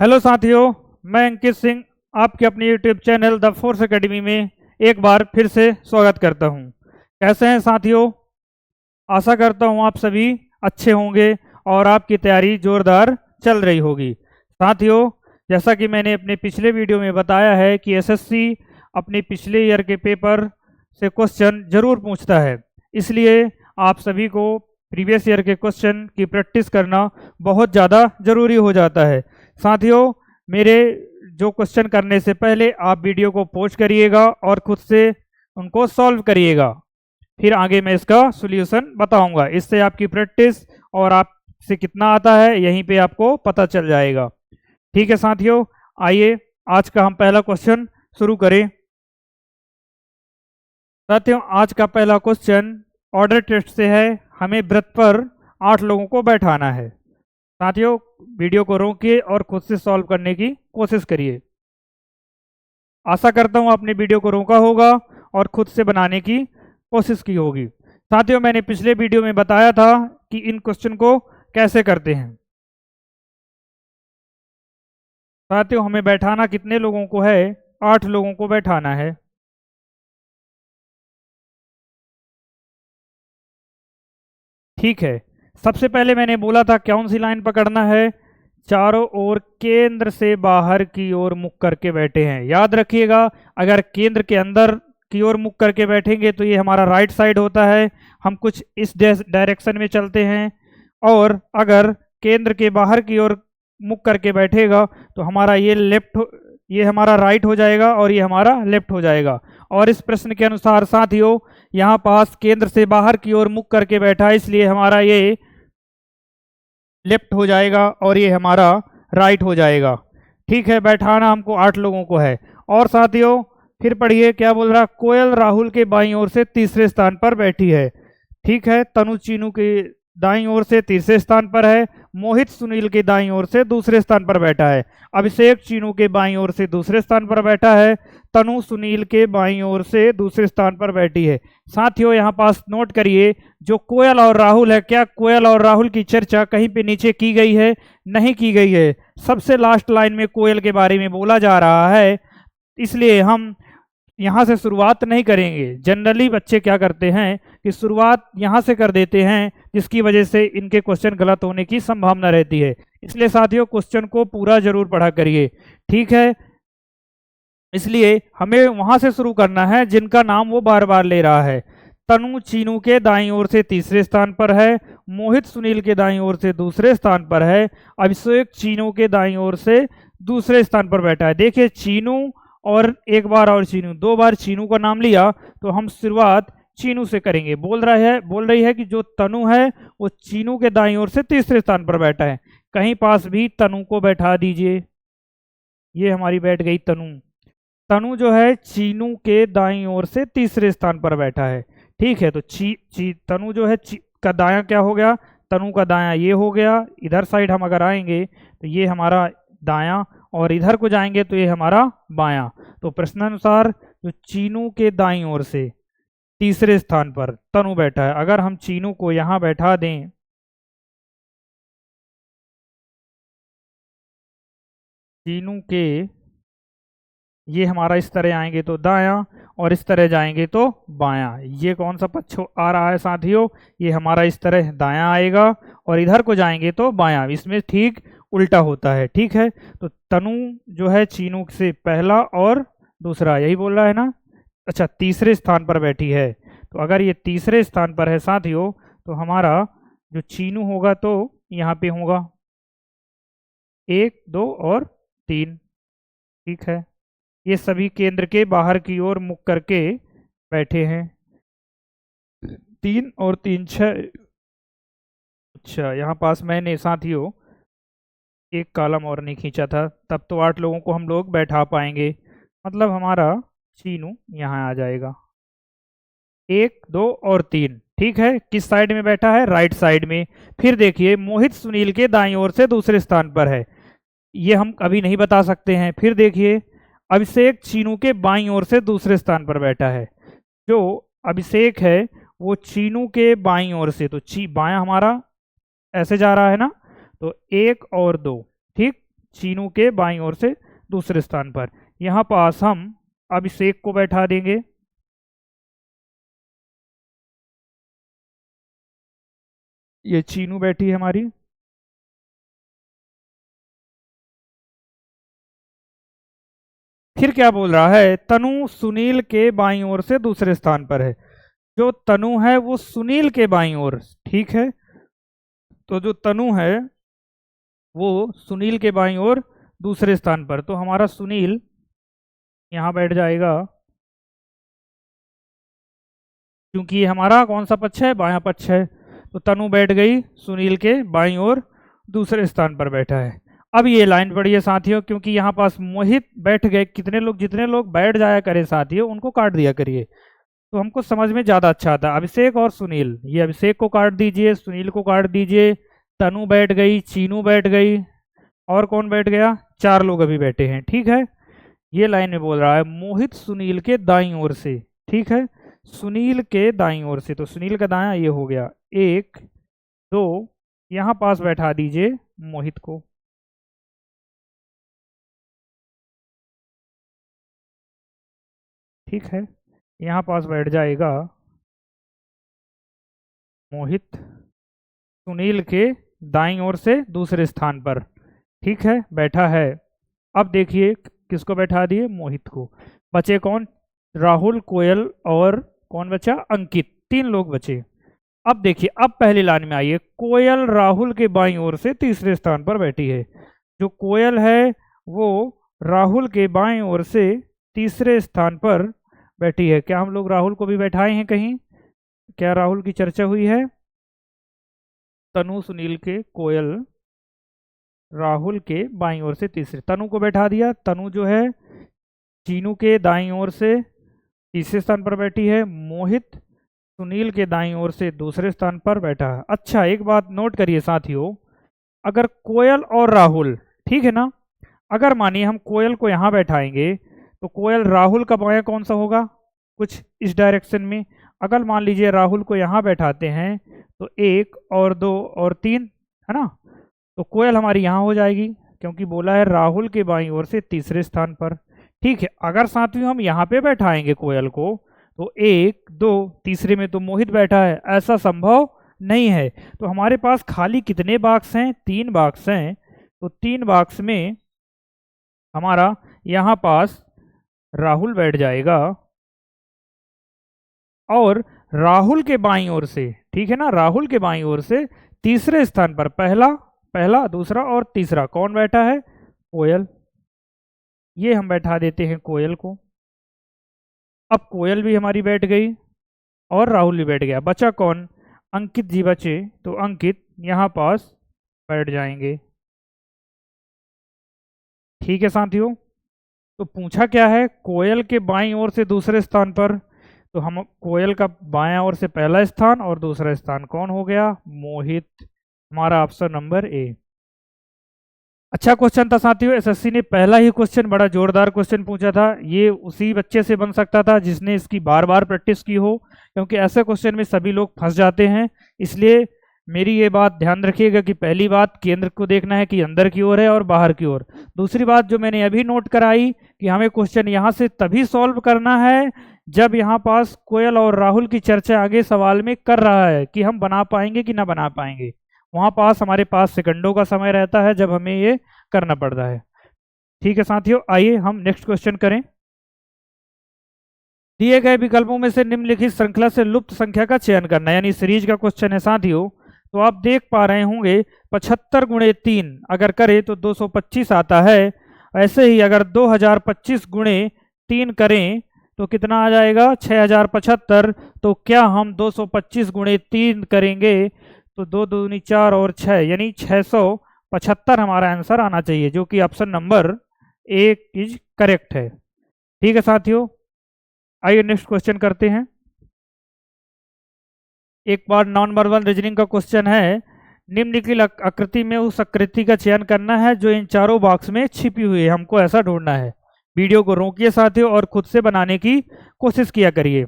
Hello साथियों, मैं अंकित सिंह आपके अपने YouTube channel the force academy में एक बार फिर से स्वागत करता हूं। कैसे हैं साथियों? आशा करता हूं आप सभी अच्छे होंगे और आपकी तैयारी जोरदार चल रही होगी। साथियों, जैसा कि मैंने अपने पिछले वीडियो में बताया है कि एसएससी अपने पिछले ईयर के पेपर से क्वेश्चन जरूर पूछता है, इसलिए आप सभी को प्रीवियस ईयर के क्वेश्चन की प्रैक्टिस करना बहुत ज़्यादा ज़रूरी हो जाता है। साथियों, मेरे जो क्वेश्चन करने से पहले आप वीडियो को पॉज करिएगा और खुद से उनको सॉल्व करिएगा, फिर आगे मैं इसका सॉल्यूशन बताऊंगा। इससे आपकी प्रैक्टिस और आपसे कितना आता है यहीं पे आपको पता चल जाएगा। ठीक है साथियों, आइए आज का हम पहला क्वेश्चन शुरू करें। साथियों, आज का पहला क्वेश्चन ऑर्डर टेस्ट से है। हमें व्रत पर 8 लोगों को बैठाना है। साथियों, वीडियो को रोकिए और खुद से सॉल्व करने की कोशिश करिए। आशा करता हूं आपने वीडियो को रोका होगा और खुद से बनाने की कोशिश की होगी। साथियों, मैंने पिछले वीडियो में बताया था कि इन क्वेश्चन को कैसे करते हैं। साथियों, हमें बैठाना कितने लोगों को है? 8 लोगों को बैठाना है। ठीक है, सबसे पहले मैंने बोला था कौन सी लाइन पकड़ना है? चारों ओर केंद्र से बाहर की ओर मुख करके बैठे हैं। याद रखिएगा, अगर केंद्र के अंदर की ओर मुख करके बैठेंगे तो ये हमारा राइट साइड होता है, हम कुछ इस डायरेक्शन में चलते हैं। और अगर केंद्र के बाहर की ओर मुख करके बैठेगा तो हमारा ये ये हमारा राइट हो जाएगा और ये हमारा लेफ्ट हो जाएगा। और इस प्रश्न के अनुसार साथियों, यहाँ पास केंद्र से बाहर की ओर मुख करके बैठा है, इसलिए हमारा ये लेफ्ट हो जाएगा और ये हमारा राइट हो जाएगा। ठीक है, बैठाना हमको 8 लोगों को है। और साथियों, फिर पढ़िए क्या बोल रहा। कोयल राहुल के बाईं ओर से तीसरे स्थान पर बैठी है। ठीक है, तनु चीनू के दाईं ओर से तीसरे स्थान पर है। मोहित सुनील के दाईं ओर से दूसरे स्थान पर बैठा है। अभिषेक चीनू के बाईं ओर से दूसरे स्थान पर बैठा है। तनु सुनील के बाईं ओर से दूसरे स्थान पर बैठी है। साथियों, यहाँ पास नोट करिए, जो कोयल और राहुल है, क्या कोयल और राहुल की चर्चा कहीं पे नीचे की गई है? नहीं की गई है। सबसे लास्ट लाइन में कोयल के बारे में बोला जा रहा है, इसलिए हम यहाँ से शुरुआत नहीं करेंगे। जनरली बच्चे क्या करते हैं कि शुरुआत यहाँ से कर देते हैं, जिसकी वजह से इनके क्वेश्चन गलत होने की संभावना रहती है। इसलिए साथियों, क्वेश्चन को पूरा जरूर पढ़ा करिए। ठीक है, इसलिए हमें वहां से शुरू करना है जिनका नाम वो बार बार ले रहा है। तनु चीनू के दाईं ओर से तीसरे स्थान पर है। मोहित सुनील के दाईं ओर से दूसरे स्थान पर है। अभिषेक चीनू के दाईं ओर से दूसरे स्थान पर बैठा है। देखिए, चीनू और एक बार और चीनू, 2 बार चीनू का नाम लिया, तो हम शुरुआत चीनू से करेंगे। बोल रही है कि जो तनु है वो चीनू के दाईं ओर से तीसरे स्थान पर बैठा है। कहीं पास भी तनु को बैठा दीजिए। ये हमारी बैठ गई तनु। तनु जो है चीनू के दाईं ओर से तीसरे स्थान पर बैठा है। ठीक है, तो तनु जो है का दायां क्या हो गया? तनु का दायां ये हो गया। इधर साइड हम अगर आएंगे तो ये हमारा दायां, और इधर को जाएंगे तो ये हमारा बायां। तो प्रश्नानुसार जो चीनू के दाईं ओर से तीसरे स्थान पर तनु बैठा है, अगर हम चीनू को यहां बैठा दें, चीनू के ये हमारा इस तरह आएंगे तो दायां, और इस तरह जाएंगे तो बायां। ये कौन सा पक्ष आ रहा है साथियों? ये हमारा इस तरह दायां आएगा, और इधर को जाएंगे तो बायां। इसमें ठीक उल्टा होता है। ठीक है, तो तनु जो है चीनू से पहला और दूसरा, यही बोल रहा है ना? अच्छा, तीसरे स्थान पर बैठी है। तो अगर ये तीसरे स्थान पर है साथियों, तो हमारा जो चीनू होगा तो यहाँ पे होगा 1 2 और 3। ठीक है, ये सभी केंद्र के बाहर की ओर मुख करके बैठे हैं। 3 और 3 6। अच्छा, यहाँ पास मैंने साथियों एक कॉलम और नहीं खींचा था, तब तो 8 लोगों को हम लोग बैठा पाएंगे। मतलब हमारा चीनू यहाँ आ जाएगा। 1 2 और 3। ठीक है, किस साइड में बैठा है? राइट साइड में। फिर देखिए, मोहित सुनील के दाईं ओर से दूसरे स्थान पर है, ये हम अभी नहीं बता सकते हैं। फिर देखिए, अभिषेक चीनू के बाईं ओर से दूसरे स्थान पर बैठा है। जो अभिषेक है वो चीनू के बाईं ओर से, तो बायां हमारा ऐसे जा रहा है ना, तो 1 और 2। ठीक, चीनू के बाईं ओर से दूसरे स्थान पर। यहाँ पास हम अभिषेक को बैठा देंगे। ये चीनू बैठी है हमारी। फिर क्या बोल रहा है, तनु सुनील के बाईं ओर से दूसरे स्थान पर है। जो तनु है वो सुनील के बाईं ओर, ठीक है। तो जो तनु है वो सुनील के बाईं ओर दूसरे स्थान पर, तो हमारा सुनील यहाँ बैठ जाएगा, क्योंकि ये हमारा कौन सा पक्ष है, बायां पक्ष है। तो तनु बैठ गई सुनील के बाईं ओर दूसरे स्थान पर बैठा है। अब ये लाइन पढ़िए साथियों, क्योंकि यहाँ पास मोहित बैठ गए, कितने लोग, जितने लोग बैठ जाया करे साथियों उनको काट दिया करिए, तो हमको समझ में ज़्यादा अच्छा आता है। अभिषेक और सुनील, ये अभिषेक को काट दीजिए, सुनील को काट दीजिए, तनु बैठ गई, चीनू बैठ गई, और कौन बैठ गया, 4 लोग अभी बैठे हैं, ठीक है। ये लाइन में बोल रहा है मोहित सुनील के दाईं ओर से, ठीक है, सुनील के दाईं ओर से, तो सुनील का दायां ये हो गया 1 2, यहाँ पास बैठा दीजिए मोहित को। ठीक है, यहाँ पास बैठ जाएगा मोहित सुनील के दाईं ओर से दूसरे स्थान पर, ठीक है, बैठा है। अब देखिए किसको बैठा दिए, मोहित को। बचे कौन, राहुल, कोयल और कौन बचा, अंकित, 3 लोग बचे। अब देखिए, अब पहली लाइन में आइए, कोयल राहुल के बाईं ओर से तीसरे स्थान पर बैठी है। जो कोयल है वो राहुल के बाईं ओर से तीसरे स्थान पर बैठी है। क्या हम लोग राहुल को भी बैठाए हैं कहीं, क्या राहुल की चर्चा हुई है? तनु सुनील के, कोयल राहुल के बाईं ओर से तीसरे, तनु को बैठा दिया। तनु जो है चीनू के दाईं ओर से तीसरे स्थान पर बैठी है। मोहित सुनील के दाईं ओर से दूसरे स्थान पर बैठा है। अच्छा, एक बात नोट करिए साथियों, अगर कोयल और राहुल, ठीक है ना, अगर मानिए हम कोयल को यहाँ बैठाएंगे तो कोयल राहुल का बायां कौन सा होगा, कुछ इस डायरेक्शन में। अगर मान लीजिए राहुल को यहाँ बैठाते हैं तो 1 और 2 और 3, है ना, तो कोयल हमारी यहाँ हो जाएगी, क्योंकि बोला है राहुल के बाईं ओर से तीसरे स्थान पर। ठीक है, अगर साथियों हम यहाँ पे बैठाएंगे कोयल को तो 1 2, तीसरे में तो मोहित बैठा है, ऐसा संभव नहीं है। तो हमारे पास खाली कितने बॉक्स हैं, 3 बॉक्स हैं। तो 3 बॉक्स में हमारा यहाँ पास राहुल बैठ जाएगा, और राहुल के बाईं ओर से, ठीक है ना, राहुल के बाईं ओर से तीसरे स्थान पर पहला दूसरा और तीसरा कौन बैठा है, कोयल। ये हम बैठा देते हैं कोयल को। अब कोयल भी हमारी बैठ गई और राहुल भी बैठ गया, बचा कौन, अंकित जी बचे। तो अंकित यहाँ पास बैठ जाएंगे। ठीक है साथियों, तो पूछा क्या है, कोयल के बाईं ओर से दूसरे स्थान पर, तो हम कोयल का बायां ओर से पहला स्थान और दूसरा स्थान कौन हो गया, मोहित, हमारा ऑप्शन नंबर ए। अच्छा क्वेश्चन था साथियों, एसएससी ने पहला ही क्वेश्चन बड़ा जोरदार क्वेश्चन पूछा था। ये उसी बच्चे से बन सकता था जिसने इसकी बार बार प्रैक्टिस की हो, क्योंकि ऐसे क्वेश्चन में सभी लोग फंस जाते हैं। इसलिए मेरी ये बात ध्यान रखिएगा कि पहली बात केंद्र को देखना है कि अंदर की ओर है और बाहर की ओर। दूसरी बात जो मैंने अभी नोट कराई कि हमें क्वेश्चन यहाँ से तभी सॉल्व करना है जब यहाँ पास कोयल और राहुल की चर्चा आगे सवाल में कर रहा है कि हम बना पाएंगे कि ना बना पाएंगे। वहाँ पास हमारे पास सेकंडों का समय रहता है जब हमें ये करना पड़ता है। ठीक है साथियों, आइए हम नेक्स्ट क्वेश्चन करें। दिए गए विकल्पों में से निम्नलिखित श्रृंखला से लुप्त संख्या का चयन करना, यानी सीरीज का क्वेश्चन है साथियों। तो आप देख पा रहे होंगे 75 गुणे 3 अगर करें तो 225 आता है। ऐसे ही अगर 2025 गुणे 3 करें तो कितना आ जाएगा, 6075। तो क्या हम 225 गुणे 3 करेंगे तो 2 दूनी 4 और 6 यानी 675 हमारा आंसर आना चाहिए, जो कि option number A is correct है। ठीक है साथियों, आइए नेक्स्ट क्वेश्चन करते हैं। एक बार नंबर 1 रीजनिंग का क्वेश्चन है, निम्नलिखित आकृति में उस आकृति का चयन करना है जो इन चारों बॉक्स में छिपी हुई है, हमको ऐसा ढूंढना है। वीडियो को रोकिए साथियों और खुद से बनाने की कोशिश किया करिए।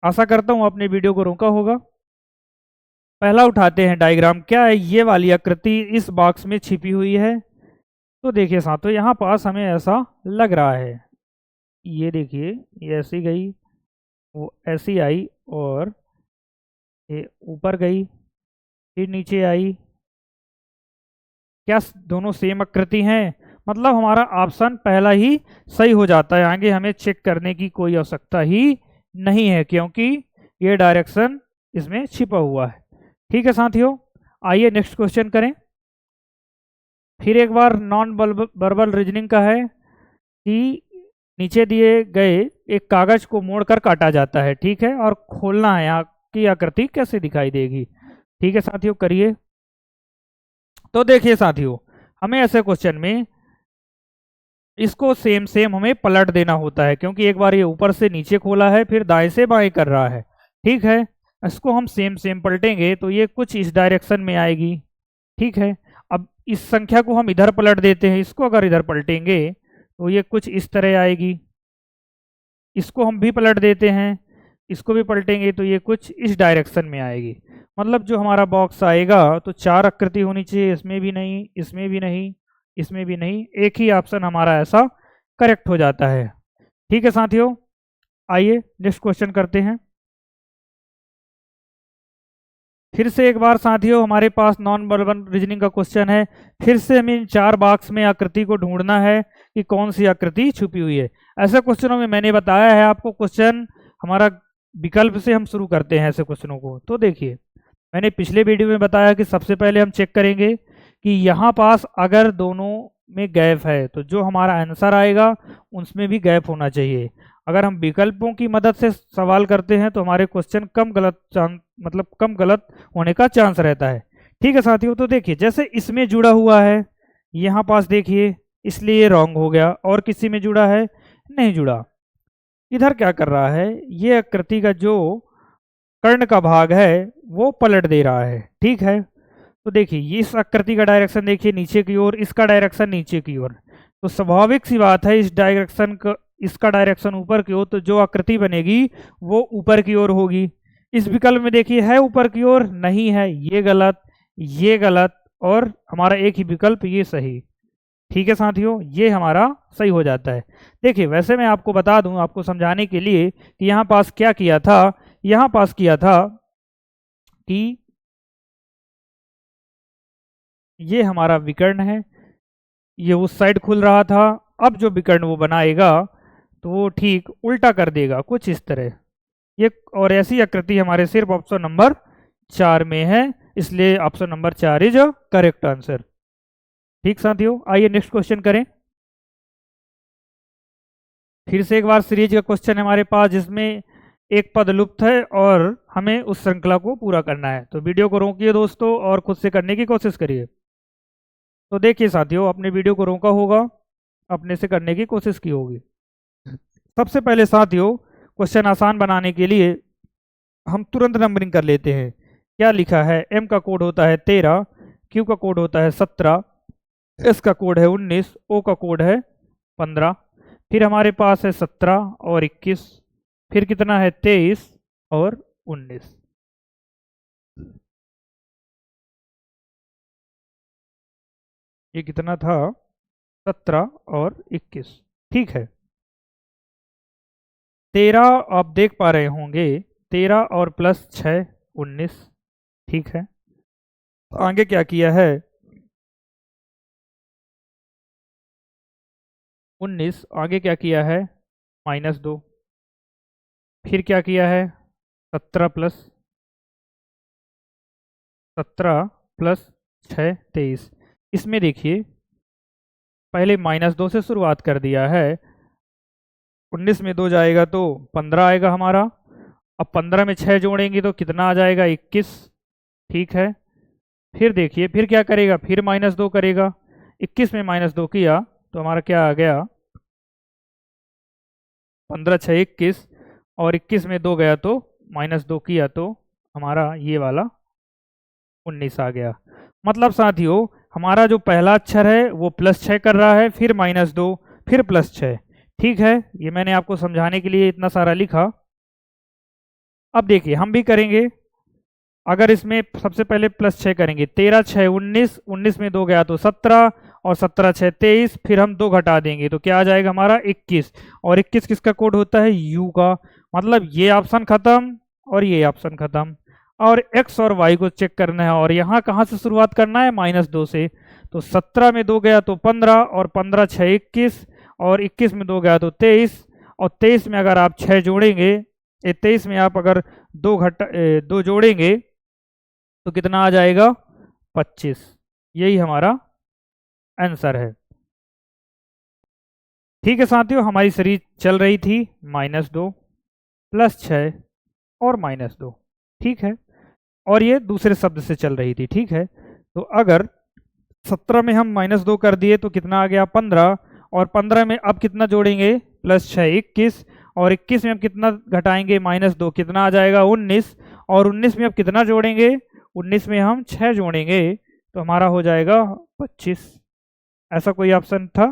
आशा करता हूं आपने वीडियो को रोका होगा। पहला उठाते हैं डायग्राम, क्या है, ये वाली आकृति इस बॉक्स में छिपी हुई है, तो देखिए साथियों, यहाँ पास हमें ऐसा लग रहा है, ये देखिए ये ऐसी गई, वो ऐसी आई, और ये ऊपर गई, फिर नीचे आई। क्या दोनों सेम आकृति हैं? मतलब हमारा ऑप्शन पहला ही सही हो जाता है, आगे हमें चेक करने की कोई आवश्यकता ही नहीं है, क्योंकि ये डायरेक्शन इसमें छिपा हुआ है। ठीक है साथियों, आइए नेक्स्ट क्वेश्चन करें। फिर एक बार नॉन वर्बल रीजनिंग का है कि नीचे दिए गए एक कागज को मोड़कर काटा जाता है, ठीक है, और खोलना है, यहाँ की आकृति कैसे दिखाई देगी। ठीक है साथियों, करिए। तो देखिए साथियों, हमें ऐसे क्वेश्चन में इसको सेम सेम हमें पलट देना होता है, क्योंकि एक बार ये ऊपर से नीचे खोला है, फिर दाएं से बाएं कर रहा है। ठीक है, इसको हम सेम सेम पलटेंगे तो ये कुछ इस डायरेक्शन में आएगी। ठीक है, अब इस संख्या को हम इधर पलट देते हैं, इसको अगर इधर पलटेंगे तो ये कुछ इस तरह आएगी। इसको हम भी पलट देते हैं, इसको भी पलटेंगे तो ये कुछ इस डायरेक्शन में आएगी। मतलब जो हमारा बॉक्स आएगा तो चार आकृति होनी चाहिए, इसमें भी नहीं, इसमें भी नहीं, इसमें भी नहीं, एक ही ऑप्शन हमारा ऐसा करेक्ट हो जाता है। ठीक है साथियों, आइए नेक्स्ट क्वेश्चन करते हैं। फिर से एक बार साथियों, हमारे पास नॉन वर्बल रीजनिंग का क्वेश्चन है। फिर से हमें इन चार बॉक्स में आकृति को ढूंढना है कि कौन सी आकृति छुपी हुई है। ऐसे क्वेश्चनों में मैंने बताया है आपको, क्वेश्चन हमारा विकल्प से हम शुरू करते हैं ऐसे क्वेश्चनों को। तो देखिए, मैंने पिछले वीडियो में बताया कि सबसे पहले हम चेक करेंगे कि यहाँ पास अगर दोनों में गैप है तो जो हमारा आंसर आएगा उसमें भी गैप होना चाहिए। अगर हम विकल्पों की मदद से सवाल करते हैं तो हमारे क्वेश्चन कम गलत होने का चांस रहता है। ठीक है साथियों, तो देखिए जैसे इसमें जुड़ा हुआ है, यहाँ पास देखिए, इसलिए रॉन्ग हो गया, और किसी में जुड़ा है नहीं जुड़ा। इधर क्या कर रहा है, ये आकृति का जो कर्ण का भाग है वो पलट दे रहा है। ठीक है, तो देखिए इस आकृति का डायरेक्शन देखिए नीचे की ओर, इसका डायरेक्शन नीचे की ओर, तो स्वाभाविक सी बात है इस डायरेक्शन का, इसका डायरेक्शन ऊपर की ओर, तो जो आकृति बनेगी वो ऊपर की ओर होगी। इस विकल्प में देखिए है ऊपर की ओर, नहीं है, ये गलत, ये गलत, और हमारा एक ही विकल्प ये सही। ठीक है साथियों, ये हमारा सही हो जाता है। देखिए वैसे मैं आपको बता दूं, आपको समझाने के लिए कि यहाँ पास क्या किया था, यहाँ पास किया था कि ये हमारा विकर्ण है, ये उस साइड खुल रहा था, अब जो विकर्ण वो बनाएगा तो वो ठीक उल्टा कर देगा कुछ इस तरह। ये और ऐसी आकृति हमारे सिर्फ ऑप्शन नंबर 4 में है, इसलिए option number 4 is a correct answer. ठीक साथियों, आइए नेक्स्ट क्वेश्चन करें। फिर से एक बार सीरीज का क्वेश्चन है हमारे पास, जिसमें एक पद लुप्त है और हमें उस श्रृंखला को पूरा करना है। तो वीडियो को रोकिए दोस्तों और खुद से करने की कोशिश करिए। तो देखिए साथियों, अपने वीडियो को रोका होगा, अपने से करने की कोशिश की होगी। सबसे पहले साथियों, क्वेश्चन आसान बनाने के लिए हम तुरंत नंबरिंग कर लेते हैं। क्या लिखा है, एम का कोड होता है 13, क्यू का कोड होता है 17, एस का कोड है 19, ओ का कोड है 15। फिर हमारे पास है 17 और 21, फिर कितना है 23 और 19। ये कितना था, 17 और 21। ठीक है, 13 आप देख पा रहे होंगे, 13 और प्लस 6 19। ठीक है, आगे क्या किया है, 19 आगे क्या किया है -2, फिर क्या किया है 17 प्लस 6 23। इसमें देखिए पहले -2 से शुरुआत कर दिया है, 19 में 2 जाएगा तो 15 आएगा हमारा। अब 15 में 6 जोड़ेंगे तो कितना आ जाएगा 21। ठीक है, फिर देखिए फिर क्या करेगा, फिर -2 करेगा, 21 में -2 किया तो हमारा क्या आ गया 15 6 21, और 21 में 2 गया तो -2 किया तो हमारा ये वाला 19 आ गया। मतलब साथियों हमारा जो पहला अक्षर है वो +6 कर रहा है, फिर -2, फिर +6। ठीक है, ये मैंने आपको समझाने के लिए इतना सारा लिखा। अब देखिए हम भी करेंगे, अगर इसमें सबसे पहले +6 करेंगे, 13 6 19, 19 में 2 गया तो 17, और 17 6 23, फिर हम 2 घटा देंगे तो क्या आ जाएगा हमारा 21। और 21 किसका कोड होता है? यू का। मतलब ये ऑप्शन खत्म और ये ऑप्शन खत्म। और एक्स और वाई को चेक करना है, और यहाँ कहाँ से शुरुआत करना है? -2 से। तो 17 में 2 गया तो 15, और 15 6 21, और 21 में 2 गया तो 23, और 23 में अगर आप 6 जोड़ेंगे, 23 में आप अगर 2 जोड़ेंगे तो कितना आ जाएगा? 25। यही हमारा आंसर है। ठीक है साथियों, हमारी सीरीज चल रही थी -2 +6 और -2। ठीक है, और ये दूसरे शब्द से चल रही थी। ठीक है, तो अगर 17 में हम -2 कर दिए तो कितना आ गया? 15, और 15 में अब कितना जोड़ेंगे? +6 21, और 21 में अब कितना घटाएंगे? -2, कितना आ जाएगा? 19, और 19 में अब कितना जोड़ेंगे? 19 में हम 6 जोड़ेंगे तो हमारा हो जाएगा 25। ऐसा कोई ऑप्शन था?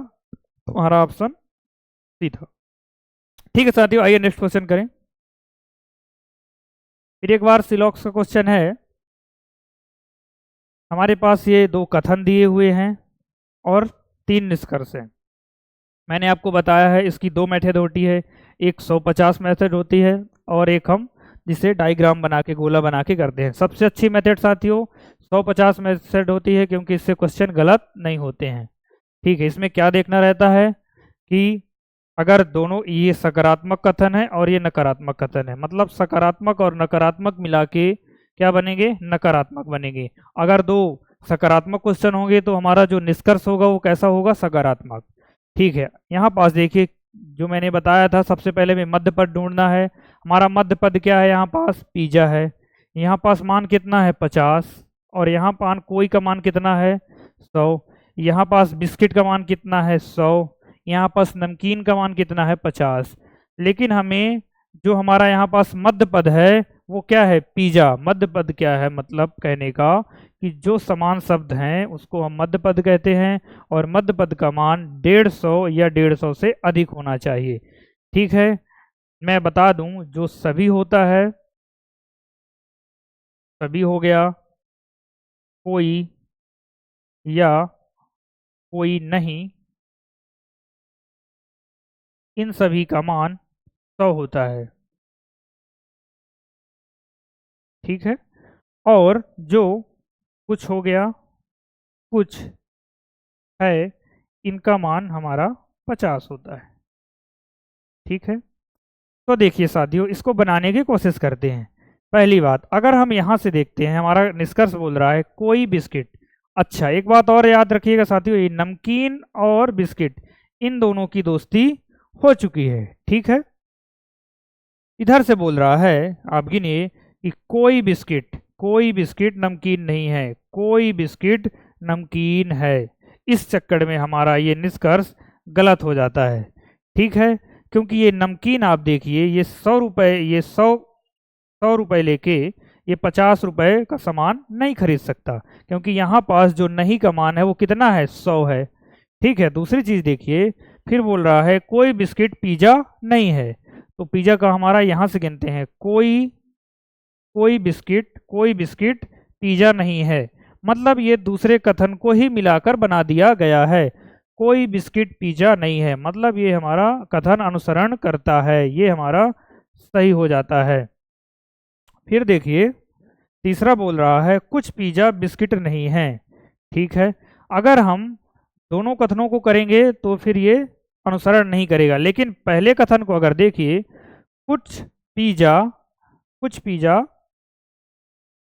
तो हमारा ऑप्शन सी था। ठीक है साथियों, आइए नेक्स्ट क्वेश्चन करें। फिर एक बार सिलॉक्स का क्वेश्चन है। हमारे पास ये 2 कथन दिए हुए हैं और 3 निष्कर्ष हैं। मैंने आपको बताया है इसकी 2 मेथड होती है, एक 150 मेथड होती है, और एक हम जिसे डायग्राम बना के गोला बना के करते हैं। सबसे अच्छी मेथड साथियों 150 मेथड होती है, क्योंकि इससे क्वेश्चन गलत नहीं होते हैं। ठीक है, इसमें क्या देखना रहता है कि अगर दोनों, ये सकारात्मक कथन है और ये नकारात्मक कथन है, मतलब सकारात्मक और नकारात्मक मिला के क्या बनेंगे? नकारात्मक बनेंगे। अगर 2 सकारात्मक क्वेश्चन होंगे तो हमारा जो निष्कर्ष होगा वो कैसा होगा? सकारात्मक। ठीक है, यहाँ पास देखिए जो मैंने बताया था, सबसे पहले में मध्य पद ढूंढना है। हमारा मध्य पद क्या है? यहाँ पास पिज्जा है। यहाँ पास मान कितना है? 50, और यहाँ पान कोई का मान कितना है? 100। यहाँ पास बिस्किट का मान कितना है? 100। यहाँ पास नमकीन का मान कितना है? 50। लेकिन हमें जो हमारा यहाँ पास मध्य पद है वो क्या है? पिज्जा। मध्य पद क्या है? मतलब कहने का कि जो समान शब्द हैं उसको हम मध्य पद कहते हैं, और मध्य पद का मान 150 या 150 से अधिक होना चाहिए। ठीक है, मैं बता दूं, जो सभी होता है, सभी हो गया, कोई या कोई नहीं, इन सभी का मान 100 होता है। ठीक है, और जो कुछ हो गया, कुछ है, इनका मान हमारा 50 होता है। ठीक है, तो देखिए साथियों, इसको बनाने की कोशिश करते हैं। पहली बात, अगर हम यहाँ से देखते हैं, हमारा निष्कर्ष बोल रहा है कोई बिस्किट। अच्छा, एक बात और याद रखिएगा साथियों, ये नमकीन और बिस्किट इन दोनों की दोस्ती हो चुकी है। ठीक है, इधर से बोल रहा है, आप गिनिए कि कोई बिस्किट नमकीन नहीं है, कोई बिस्किट नमकीन है। इस चक्कर में हमारा ये निष्कर्ष गलत हो जाता है। ठीक है, क्योंकि ये नमकीन आप देखिए, ये 100 रुपये, ये 100 रुपये लेके ये 50 रुपये का सामान नहीं खरीद सकता, क्योंकि यहाँ पास जो नहीं का मान है वो कितना है? 100 है। ठीक है, दूसरी चीज़ देखिए, फिर बोल रहा है कोई बिस्किट पिज़्ज़ा नहीं है, तो पिज़्ज़ा का हमारा यहाँ से गिनते हैं, कोई बिस्किट पिज़्ज़ा नहीं है। मतलब ये दूसरे कथन को ही मिलाकर बना दिया गया है। कोई बिस्किट पिज़्ज़ा नहीं है, मतलब ये हमारा कथन अनुसरण करता है, ये हमारा सही हो जाता है। फिर देखिए, तीसरा बोल रहा है कुछ पिज़्ज़ा बिस्किट नहीं है। ठीक है, अगर हम दोनों कथनों को करेंगे तो फिर ये अनुसरण नहीं करेगा, लेकिन पहले कथन को अगर देखिए, कुछ पिज़्ज़ा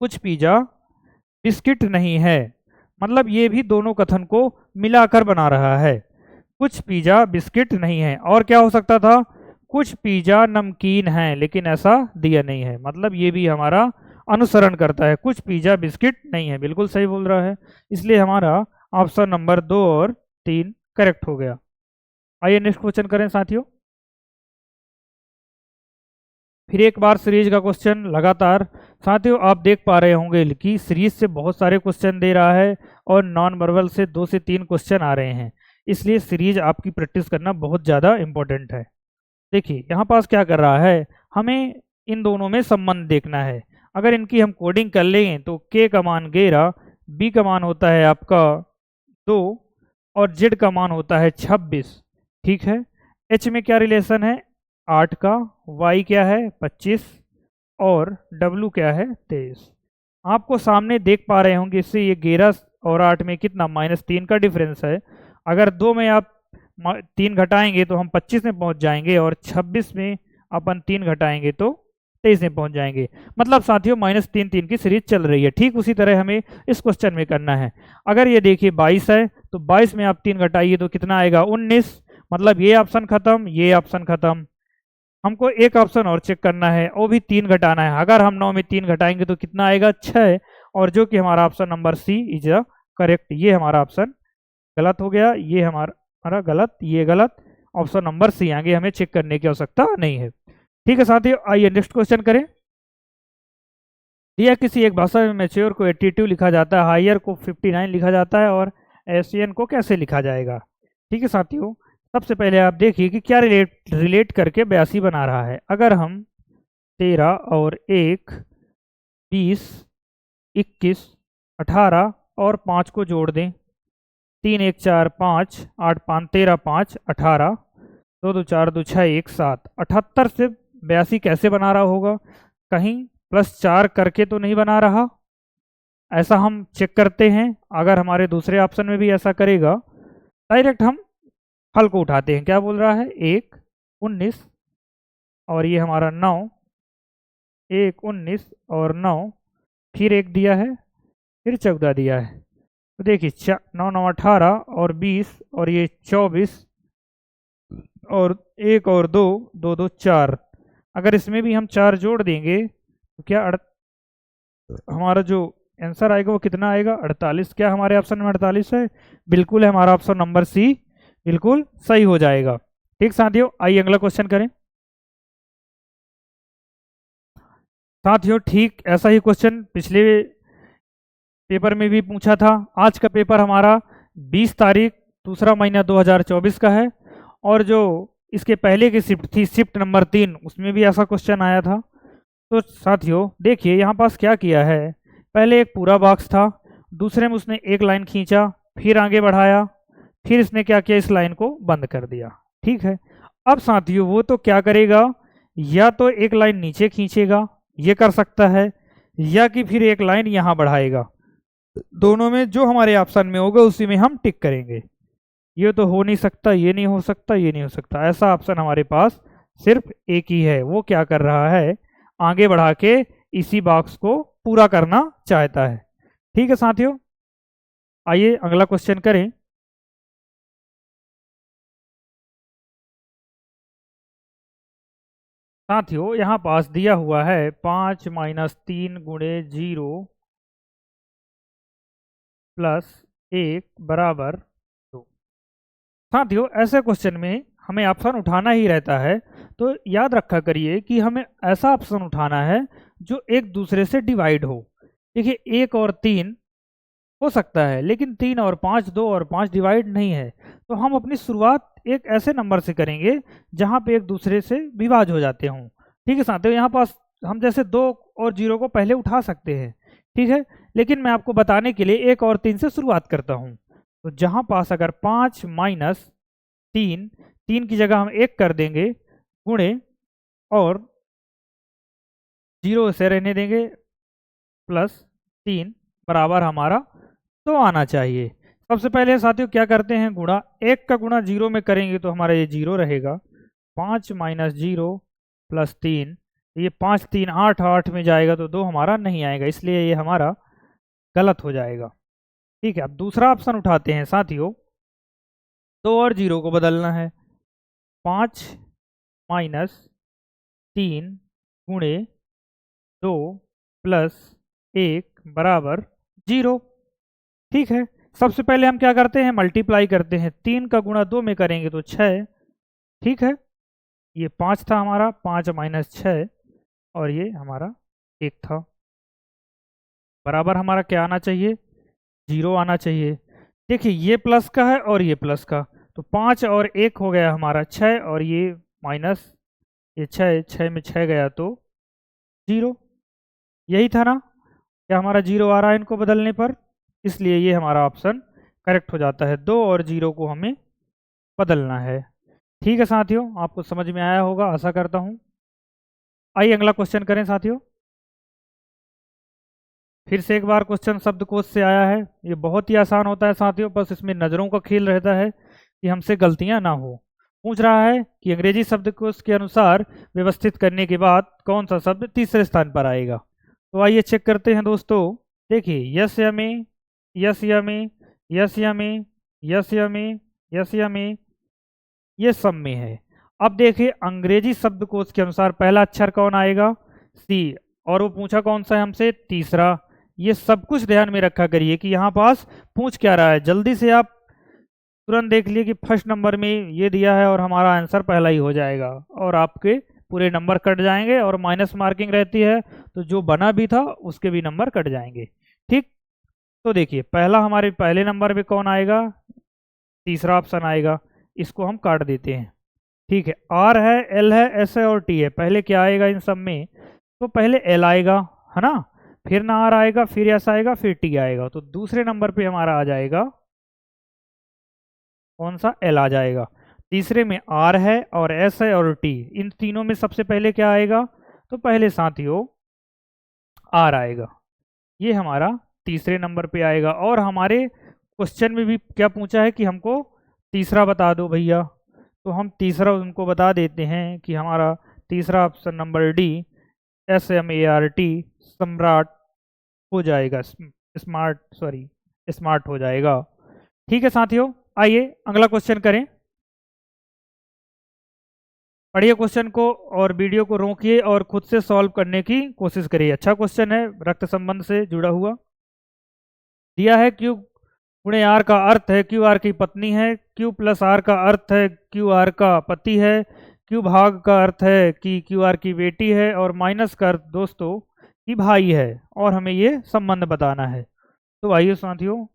कुछ पिज़्ज़ा बिस्किट नहीं है, मतलब ये भी दोनों कथन को मिलाकर बना रहा है। कुछ पिज़्ज़ा बिस्किट नहीं है, और क्या हो सकता था? कुछ पिज़्ज़ा नमकीन है, लेकिन ऐसा दिया नहीं है, मतलब ये भी हमारा अनुसरण करता है। कुछ पिज़्ज़ा बिस्किट नहीं है, बिल्कुल सही बोल रहा है, इसलिए हमारा ऑप्शन नंबर 2 और 3 करेक्ट हो गया। आइए नेक्स्ट क्वेश्चन करें साथियों। फिर एक बार सीरीज का क्वेश्चन लगातार। साथियों आप देख पा रहे होंगे कि सीरीज से बहुत सारे क्वेश्चन दे रहा है, और नॉन वर्बल से 2 से 3 क्वेश्चन आ रहे हैं, इसलिए सीरीज आपकी प्रैक्टिस करना बहुत ज़्यादा इम्पोर्टेंट है। देखिए यहाँ पास क्या कर रहा है, हमें इन दोनों में संबंध देखना है। अगर इनकी हम कोडिंग कर लें तो के का मान 11, बी का मान होता है आपका 2, और जेड का मान होता है 26। ठीक है, एच में क्या रिलेशन है 8 का, वाई क्या है 25 और डब्लू क्या है 23। आपको सामने देख पा रहे होंगे इससे ये 11 और 8 में कितना -3 का डिफरेंस है। अगर 2 में आप 3 घटाएंगे तो हम 25 में पहुंच जाएंगे और 26 में अपन 3 घटाएंगे तो 23 में पहुंच जाएंगे। मतलब साथियों -3 की सीरीज चल रही है। ठीक उसी तरह हमें इस क्वेश्चन में करना है। अगर ये देखिए 22 है तो 22 में आप 3 घटाइए तो कितना आएगा 19। मतलब ये ऑप्शन खत्म, ये ऑप्शन खत्म। हमको एक ऑप्शन और चेक करना है, वो भी 3 घटाना है। अगर हम 9 में 3 घटाएंगे तो कितना आएगा 6, और जो कि हमारा option number C is a correct. ये हमारा ऑप्शन गलत हो गया, ये हमारा गलत, ये गलत। ऑप्शन नंबर सी, आगे हमें चेक करने की आवश्यकता नहीं है। ठीक है साथियों, आइए नेक्स्ट क्वेश्चन करें। दिया किसी एक भाषा में मैच्योर को 82 लिखा जाता है, हायर को 59 लिखा जाता है और एशियन को कैसे लिखा जाएगा। ठीक है साथियों, सबसे पहले आप देखिए कि क्या रिलेट करके 82 बना रहा है। अगर हम 13 और 1 20 21 18 और 5 को जोड़ दें, 3 1 4 5 8 5 13 5 18 2 2 4 2 6 1 7 78 से 82 कैसे बना रहा होगा। कहीं +4 करके तो नहीं बना रहा, ऐसा हम चेक करते हैं। अगर हमारे दूसरे ऑप्शन में भी ऐसा करेगा, डायरेक्ट हम हल को उठाते हैं। क्या बोल रहा है 1 19 और ये हमारा 9, 1 19 और 9, फिर 1 दिया है, फिर 14 दिया है। तो देखिए 9 9 18 और 20 और ये 24 और 1 और 2 2 2 4। अगर इसमें भी हम 4 जोड़ देंगे तो क्या हमारा जो आंसर आएगा वो कितना आएगा 48। क्या हमारे ऑप्शन में 48 है? बिल्कुल है, हमारा ऑप्शन नंबर सी बिल्कुल सही हो जाएगा। ठीक साथियों, आइए अगला क्वेश्चन करें। साथियों ठीक ऐसा ही क्वेश्चन पिछले पेपर में भी पूछा था। आज का पेपर हमारा 20 तारीख दूसरा महीना 2024 का है, और जो इसके पहले की शिफ्ट थी शिफ्ट नंबर 3, उसमें भी ऐसा क्वेश्चन आया था। तो साथियों देखिए यहाँ पास क्या किया है, पहले एक पूरा बॉक्स था, दूसरे में उसने एक लाइन खींचा, फिर आगे बढ़ाया, फिर इसने क्या किया इस लाइन को बंद कर दिया। ठीक है, अब साथियों वो तो क्या करेगा, या तो एक लाइन नीचे खींचेगा, ये कर सकता है, या कि फिर एक लाइन यहाँ बढ़ाएगा। दोनों में जो हमारे ऑप्शन में होगा उसी में हम टिक करेंगे। ये तो हो नहीं सकता, ये नहीं हो सकता, ये नहीं हो सकता। ऐसा ऑप्शन हमारे पास सिर्फ एक ही है। वो क्या कर रहा है, आगे बढ़ा के इसी बॉक्स को पूरा करना चाहता है। ठीक है साथियों, आइए अगला क्वेश्चन करें। साथियों यहाँ पास दिया हुआ है 5 - 3 गुणे 0 + 1 बराबर 2। साथियों ऐसे क्वेश्चन में हमें ऑप्शन उठाना ही रहता है, तो याद रखा करिए कि हमें ऐसा ऑप्शन उठाना है जो एक दूसरे से डिवाइड हो। देखिए 1 और 3 हो सकता है, लेकिन 3 और 5, 2 और 5 डिवाइड नहीं है। तो हम अपनी शुरुआत एक ऐसे नंबर से करेंगे जहाँ पे एक दूसरे से विभाज्य हो जाते हों। ठीक है साथियों, यहाँ पास हम जैसे 2 और 0 को पहले उठा सकते हैं। ठीक है, लेकिन मैं आपको बताने के लिए 1 और 3 से शुरुआत करता हूँ। तो जहाँ पास अगर 5 - 3, 3 की जगह हम 1 कर देंगे, गुणे और 0 से रहने देंगे, +3 बराबर हमारा 2 आना चाहिए। सबसे पहले साथियों क्या करते हैं, गुणा। 1 का गुणा 0 में करेंगे तो हमारा ये 0 रहेगा। 5 - 0 + 3, ये 5 3 8, 8 में जाएगा तो 2 हमारा नहीं आएगा, इसलिए ये हमारा गलत हो जाएगा। ठीक है, अब दूसरा ऑप्शन उठाते हैं साथियों। 2 और 0 को बदलना है। 5 - 3 गुणे 2 + 1 बराबर 0। ठीक है, सबसे पहले हम क्या करते हैं, मल्टीप्लाई करते हैं। 3 का गुणा 2 में करेंगे तो 6। ठीक है, ये 5 था हमारा, 5 - 6 और ये हमारा 1 था। बराबर हमारा क्या आना चाहिए, 0 आना चाहिए। देखिए ये प्लस का है और ये प्लस का, तो 5 और 1 हो गया हमारा 6, और ये माइनस, ये 6, 6 में 6 गया तो 0। यही था ना, क्या हमारा 0 आ रहा है इनको बदलने पर, इसलिए ये हमारा ऑप्शन करेक्ट हो जाता है। 2 और 0 को हमें बदलना है। ठीक है साथियों, आपको समझ में आया होगा आशा करता हूँ। आइए अगला क्वेश्चन करें साथियों। फिर से एक बार क्वेश्चन शब्दकोश से आया है। ये बहुत ही आसान होता है साथियों, बस इसमें नज़रों का खेल रहता है कि हमसे गलतियां ना हो। पूछ रहा है कि अंग्रेजी शब्दकोश के अनुसार व्यवस्थित करने के बाद कौन सा शब्द तीसरे स्थान पर आएगा। तो आइए चेक करते हैं दोस्तों। देखिए यस या में, यस या में, यस या में, यस या में, यस या में, ये सब में है। अब देखिए अंग्रेजी शब्दकोश के अनुसार पहला अक्षर कौन आएगा, सी, और वो पूछा कौन सा है हमसे, तीसरा। ये सब कुछ ध्यान में रखा करिए कि यहाँ पास पूछ क्या रहा है। जल्दी से आप तुरंत देख लिए कि फर्स्ट नंबर में ये दिया है और हमारा आंसर पहला ही हो जाएगा और आपके पूरे नंबर कट जाएंगे, और माइनस मार्किंग रहती है तो जो बना भी था उसके भी नंबर कट जाएंगे। ठीक, तो देखिए पहला हमारे पहले नंबर पे कौन आएगा, तीसरा ऑप्शन आएगा, इसको हम काट देते हैं। ठीक है, आर है, एल है, एस है और टी है। पहले क्या आएगा इन सब में, तो पहले एल आएगा, है ना, फिर ना आर आएगा, फिर एस आएगा, फिर टी आएगा। तो दूसरे नंबर पे हमारा आ जाएगा कौन सा, एल आ जाएगा। तीसरे में आर है और एस है और टी। इन तीनों में सबसे पहले क्या आएगा, तो पहले साथियों आर आएगा। ये हमारा तीसरे नंबर पे आएगा। और हमारे क्वेश्चन में भी क्या पूछा है कि हमको तीसरा बता दो भैया, तो हम तीसरा उनको बता देते हैं कि हमारा तीसरा ऑप्शन नंबर डी, SMART, सम्राट हो जाएगा, स्मार्ट, सॉरी स्मार्ट हो जाएगा। ठीक है साथियों, आइए अगला क्वेश्चन करें। पढ़िए क्वेश्चन को और वीडियो को रोकिए और खुद से सॉल्व करने की कोशिश करिए। अच्छा क्वेश्चन है, रक्त संबंध से जुड़ा हुआ। दिया है क्यू गुणे आर का अर्थ है क्यू आर की पत्नी है, क्यू प्लस आर का अर्थ है क्यू आर का पति है, क्यू भाग का अर्थ है कि क्यू आर की बेटी है, और माइनस का अर्थ दोस्तों कि भाई है, और हमें ये संबंध बताना है। तो आइए साथियों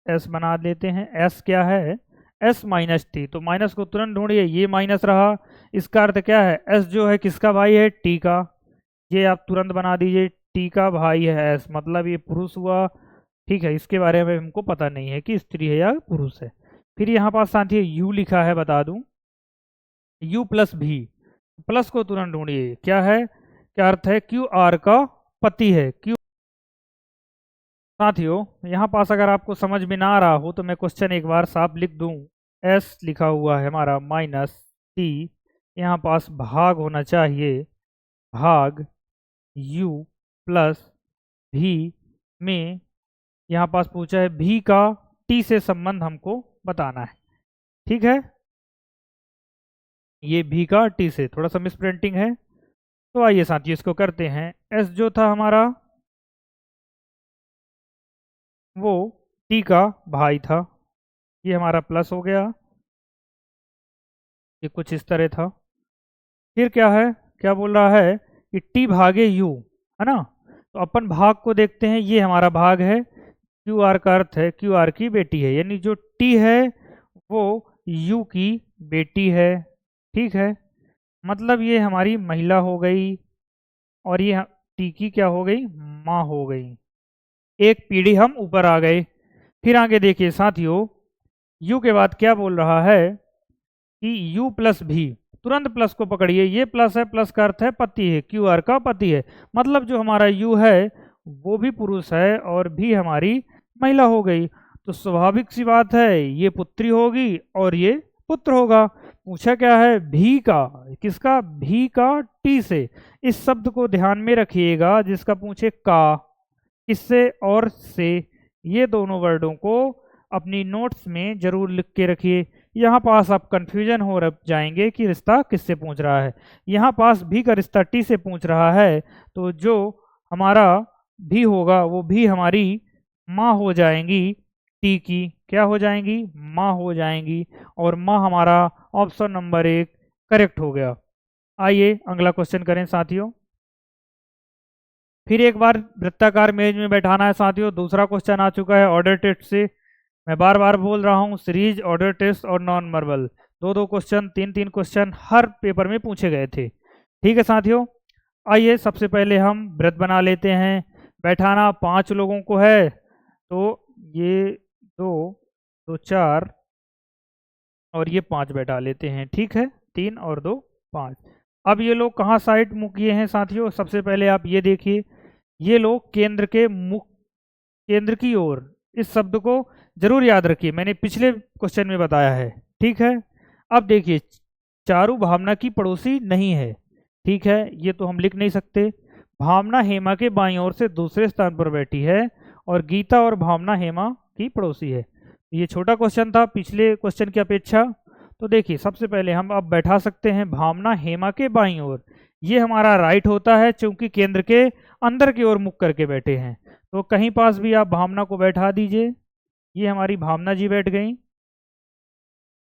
एस बना देते हैं। एस क्या है, एस माइनस टी। तो माइनस को तुरंत ढूंढिए, ये माइनस रहा, इसका अर्थ क्या है, एस जो है किसका भाई है, टी का। ये आप तुरंत बना दीजिए, टी का भाई है एस, मतलब ये पुरुष हुआ। ठीक है, इसके बारे में हमको पता नहीं है कि स्त्री है या पुरुष है। फिर यहाँ पास साथी यू लिखा है, बता दूं यू प्लस भी। प्लस को तुरंत ढूंढिए, क्या है, क्या अर्थ है, क्यू आर का पति है। क्यू साथियों यहाँ पास अगर आपको समझ में ना आ रहा हो तो मैं क्वेश्चन एक बार साफ लिख दूं। एस लिखा हुआ है हमारा माइनस टी, यहाँ पास भाग होना चाहिए, भाग यू प्लस भी में यहाँ पास पूछा है भी का टी से संबंध हमको बताना है। ठीक है, ये भी का टी से, थोड़ा सा मिस प्रिंटिंग है। तो आइए साथियों इसको करते हैं। एस जो था हमारा वो टी का भाई था, ये हमारा प्लस हो गया, ये कुछ इस तरह था। फिर क्या है, क्या बोल रहा है कि टी भागे यू, है ना। तो अपन भाग को देखते हैं, ये हमारा भाग है, क्यू आर का अर्थ है क्यू आर की बेटी है, यानी जो टी है वो यू की बेटी है। ठीक है, मतलब ये हमारी महिला हो गई और ये टी की क्या हो गई, माँ हो गई। एक पीढ़ी हम ऊपर आ गए। फिर आगे देखिए साथियों, यू के बाद क्या बोल रहा है कि यू प्लस भी। तुरंत प्लस को पकड़िए, ये प्लस है, प्लस का अर्थ है पति है, क्यू आर का पति है, मतलब जो हमारा यू है वो भी पुरुष है और भी हमारी महिला हो गई। तो स्वाभाविक सी बात है, ये पुत्री होगी और ये पुत्र होगा। पूछा क्या है, भी का, किसका, भी का टी से। इस शब्द को ध्यान में रखिएगा, जिसका पूछे का, किससे और से, ये दोनों वर्डों को अपनी नोट्स में जरूर लिख के रखिए। यहाँ पास आप कंफ्यूजन हो जाएंगे कि रिश्ता किससे पूछ रहा है। यहाँ पास भी का रिश्ता टी से पूछ रहा है, तो जो हमारा भी होगा वो भी हमारी माँ हो जाएंगी, टी की क्या हो जाएंगी, माँ हो जाएंगी, और माँ हमारा ऑप्शन नंबर 1 करेक्ट हो गया। आइए अगला क्वेश्चन करें साथियों। फिर एक बार वृत्ताकार मेज में बैठाना है साथियों। दूसरा क्वेश्चन आ चुका है ऑर्डर टेस्ट से। मैं बार बार बोल रहा हूँ, सीरीज, ऑर्डर टेस्ट और नॉन वर्बल, 2-2 क्वेश्चन, 3-3 क्वेश्चन हर पेपर में पूछे गए थे। ठीक है साथियों, आइए सबसे पहले हम व्रत बना लेते हैं। बैठाना 5 लोगों को है, तो ये 2, तो 4 और ये 5 बैठा लेते हैं, ठीक है। 3 और 2 5। अब ये लोग कहाँ साइड मुँह किए हैं साथियों? सबसे पहले आप ये देखिए, ये लोग केंद्र के मुख, केंद्र की ओर। इस शब्द को जरूर याद रखिए, मैंने पिछले क्वेश्चन में बताया है, ठीक है। अब देखिए, चारू भावना की पड़ोसी नहीं है, ठीक है, ये तो हम लिख नहीं सकते। भावना हेमा के बाईं ओर से दूसरे स्थान पर बैठी है और गीता और भावना हेमा की पड़ोसी है। ये छोटा क्वेश्चन था पिछले क्वेश्चन की अपेक्षा। तो देखिए, सबसे पहले हम अब बैठा सकते हैं भावना हेमा के बाईं ओर। ये हमारा राइट होता है, क्योंकि केंद्र के अंदर की ओर मुख करके बैठे हैं। तो कहीं पास भी आप भावना को बैठा दीजिए। ये हमारी भावना जी बैठ गई,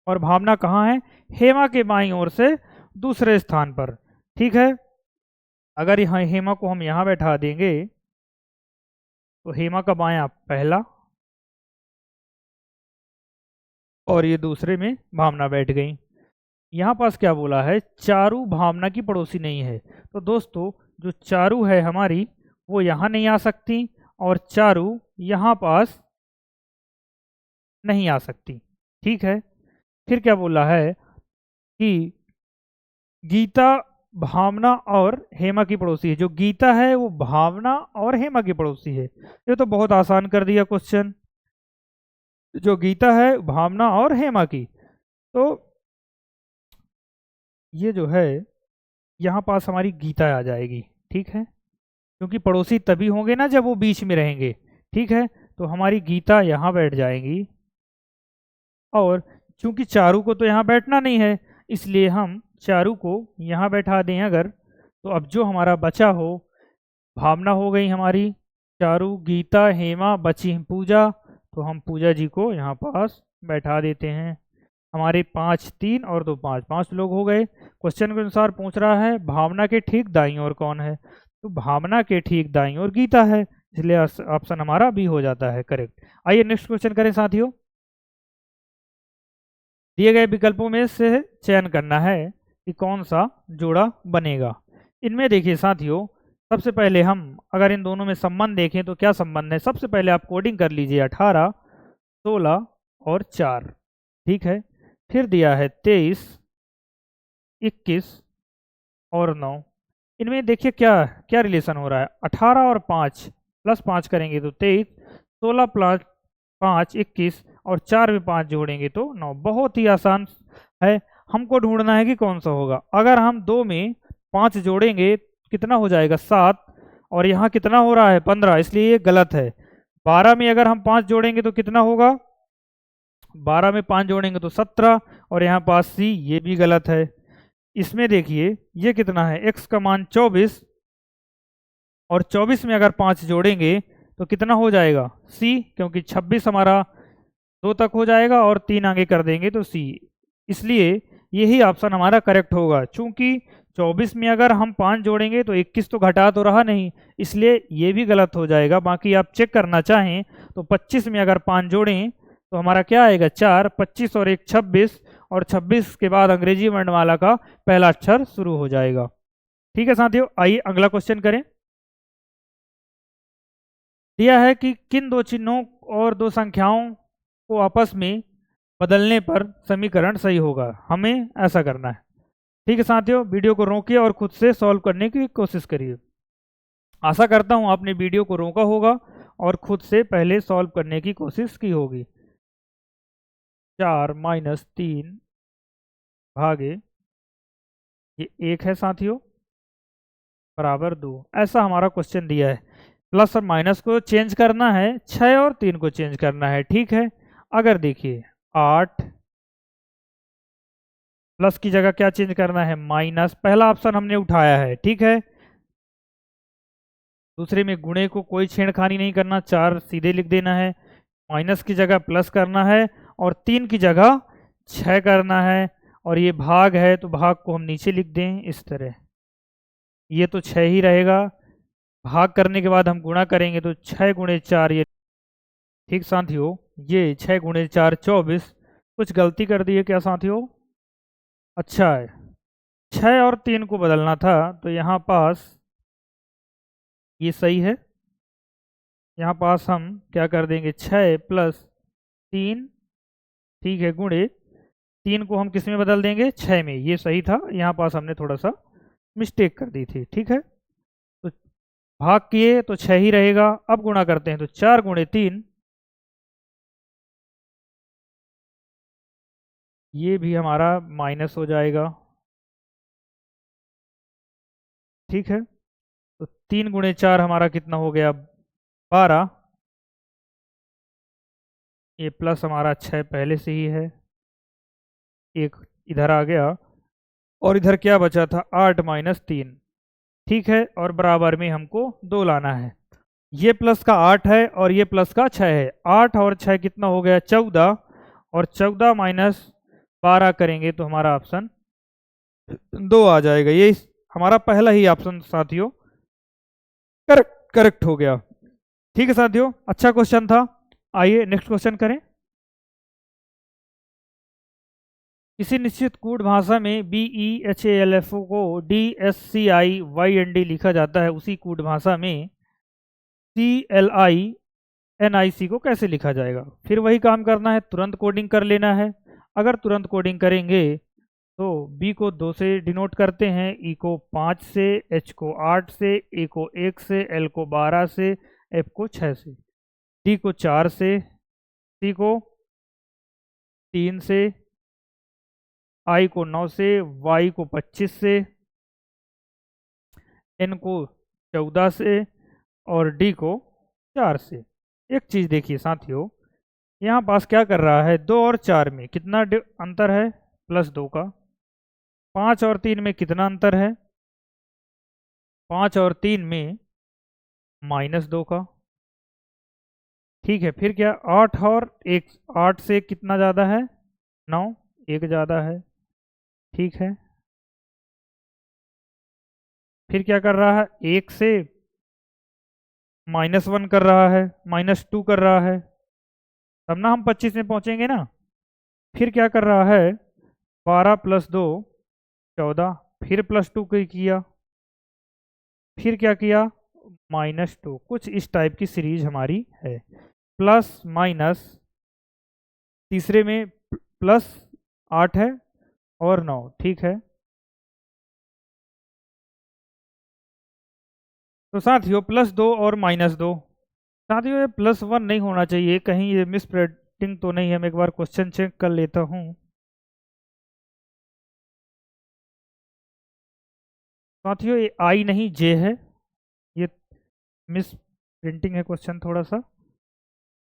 और भावना कहाँ है? हेमा के बाईं ओर से दूसरे स्थान पर, ठीक है। अगर यहाँ हेमा को हम यहाँ बैठा देंगे तो हेमा का बायां पहला और ये दूसरे में भावना बैठ गई। यहाँ पास क्या बोला है? चारू भावना की पड़ोसी नहीं है। तो दोस्तों, जो चारू है हमारी, वो यहाँ नहीं आ सकती, और चारू यहाँ पास नहीं आ सकती, ठीक है। फिर क्या बोला है कि गीता भावना और हेमा की पड़ोसी है। जो गीता है वो भावना और हेमा की पड़ोसी है। ये तो बहुत आसान कर दिया क्वेश्चन। जो गीता है भावना और हेमा की, तो ये जो है यहाँ पास हमारी गीता आ जाएगी, ठीक है, क्योंकि पड़ोसी तभी होंगे ना जब वो बीच में रहेंगे, ठीक है। तो हमारी गीता यहाँ बैठ जाएंगी, और चूंकि चारू को तो यहाँ बैठना नहीं है, इसलिए हम चारू को यहाँ बैठा दें अगर, तो अब जो हमारा बचा हो, भावना हो गई हमारी, चारू, गीता, हेमा, बची पूजा, तो हम पूजा जी को यहाँ पास बैठा देते हैं। हमारे 5 3 और 2 5, 5 लोग हो गए। क्वेश्चन के अनुसार पूछ रहा है भावना के ठीक दाईं ओर कौन है? तो भावना के ठीक दाईं ओर गीता है, इसलिए ऑप्शन हमारा बी हो जाता है करेक्ट। आइए नेक्स्ट क्वेश्चन करें साथियों। दिए गए विकल्पों में से चयन करना है कि कौन सा जोड़ा बनेगा। इनमें देखिए साथियों, सबसे पहले हम अगर इन दोनों में संबंध देखें तो क्या संबंध है? सबसे पहले आप कोडिंग कर लीजिए, 18 16 और 4, ठीक है। फिर दिया है 23 21 और 9। इनमें देखिए क्या क्या रिलेशन हो रहा है। 18 और 5 प्लस 5 करेंगे तो 23, 16 प्लस 5 21, और 4 में 5 जोड़ेंगे तो 9। बहुत ही आसान है। हमको ढूंढना है कि कौन सा होगा। अगर हम 2 में 5 जोड़ेंगे कितना हो जाएगा? 7, और यहाँ कितना हो रहा है? 15, इसलिए ये गलत है। 12 में अगर हम 5 जोड़ेंगे तो कितना होगा? 12 में 5 जोड़ेंगे तो 17, और यहाँ पास सी, ये भी गलत है। इसमें देखिए ये कितना है? x का मान 24, और 24 में अगर 5 जोड़ेंगे तो कितना हो जाएगा? c, क्योंकि 26 हमारा 2 तक हो जाएगा और 3 आगे कर देंगे तो c, इसलिए यही ऑप्शन हमारा करेक्ट होगा। चूंकि 24 में अगर हम 5 जोड़ेंगे तो 21 तो घटा तो रहा नहीं, इसलिए ये भी गलत हो जाएगा। बाकी आप चेक करना चाहें तो 25 में अगर 5 जोड़ें तो हमारा क्या आएगा? 4, 25 और 1 26, और 26 के बाद अंग्रेजी वर्णमाला का पहला अक्षर शुरू हो जाएगा। ठीक है साथियों, आइए अगला क्वेश्चन करें। दिया है कि किन दो चिन्हों और दो संख्याओं को आपस में बदलने पर समीकरण सही होगा? हमें ऐसा करना है। ठीक है साथियों, वीडियो को रोकिए और खुद से सॉल्व करने की कोशिश करिए। आशा करता हूं आपने वीडियो को रोका होगा और खुद से पहले सॉल्व करने की कोशिश की होगी। 4 - 3 भागे ये 1 है साथियों, बराबर 2। ऐसा हमारा क्वेश्चन दिया है। प्लस और माइनस को चेंज करना है, 6 और 3 को चेंज करना है, ठीक है। अगर देखिए 8 प्लस की जगह क्या चेंज करना है? माइनस, पहला ऑप्शन हमने उठाया है, ठीक है। दूसरे में गुणे को कोई छेड़खानी नहीं करना, 4 सीधे लिख देना है। माइनस की जगह प्लस करना है, और 3 की जगह 6 करना है। और ये भाग है तो भाग को हम नीचे लिख दें इस तरह, ये तो 6 ही रहेगा। भाग करने के बाद हम गुणा करेंगे तो 6 × 4, ये ठीक साथियों, ये 6 × 4 24। कुछ गलती कर दी है क्या साथियों? अच्छा है, 6 और 3 को बदलना था, तो यहाँ पास ये सही है। यहाँ पास हम क्या कर देंगे? 6 + 3 ठीक है, गुणे 3 को हम किस में बदल देंगे, 6 में। ये सही था, यहाँ पास हमने थोड़ा सा मिस्टेक कर दी थी। ठीक है, तो भाग किए तो 6 ही रहेगा। अब गुणा करते हैं तो 4 गुणे 3, ये भी हमारा माइनस हो जाएगा। ठीक है, तो 3 गुणे 4 हमारा कितना हो गया, 12। ये प्लस हमारा 6 पहले से ही है, एक इधर आ गया, और इधर क्या बचा था, 8 माइनस 3। ठीक है, और बराबर में हमको 2 लाना है। ये प्लस का 8 है और ये प्लस का 6 है। 8 और 6 कितना हो गया, 14, और 14 माइनस 12 करेंगे तो हमारा ऑप्शन 2 आ जाएगा। ये हमारा पहला ही ऑप्शन साथियों करेक्ट करेक्ट हो गया। ठीक है साथियों, अच्छा क्वेश्चन था। आइए नेक्स्ट क्वेश्चन करें। किसी निश्चित कोड भाषा में BEHALFO को DSCIYND लिखा जाता है, उसी कोड भाषा में CLINIC को कैसे लिखा जाएगा। फिर वही काम करना है, तुरंत कोडिंग कर लेना है। अगर तुरंत कोडिंग करेंगे तो B को 2 से डिनोट करते हैं, E को 5 से, H को 8 से, A को 1 से, L को 12 से, F को 6 से, D को 4 से, C को 3 से, I को 9 से, Y को 25 से, N को 14 से, और D को 4 से। एक चीज़ देखिए साथियों, यहाँ पास क्या कर रहा है, 2 और 4 में कितना अंतर है, +2 का। 5 और 3 में कितना अंतर है, 5 और 3 में -2 का। ठीक है, फिर क्या, 8 और 1, 8 से कितना ज़्यादा है, 9, 1 ज़्यादा है। ठीक है, फिर क्या कर रहा है, 1 से -1 कर रहा है, -2 कर रहा है, तब ना हम 25 में पहुंचेंगे ना। फिर क्या कर रहा है, 12 + 2 14, फिर +2 किया, फिर क्या किया, -2। कुछ इस टाइप की सीरीज हमारी है, प्लस माइनस, तीसरे में +8 है और 9। ठीक है, तो साथियों +2 और -2, साथियों ये +1 नहीं होना चाहिए, कहीं ये मिस प्रिंटिंग तो नहीं है। मैं एक बार क्वेश्चन चेक कर लेता हूँ। साथियों ये I नहीं J है, ये मिस प्रिंटिंग है क्वेश्चन थोड़ा सा।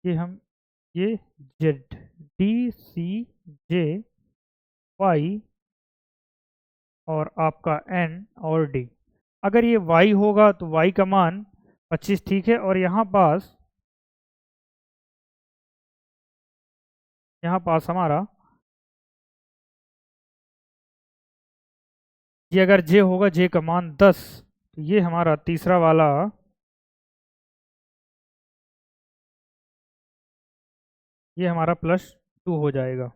ये Z, DCJ और आपका N और D। अगर ये Y होगा तो Y का मान 25। ठीक है, और यहाँ पास हमारा ये अगर J होगा, J का मान 10, तो ये हमारा तीसरा वाला ये हमारा +2 हो जाएगा।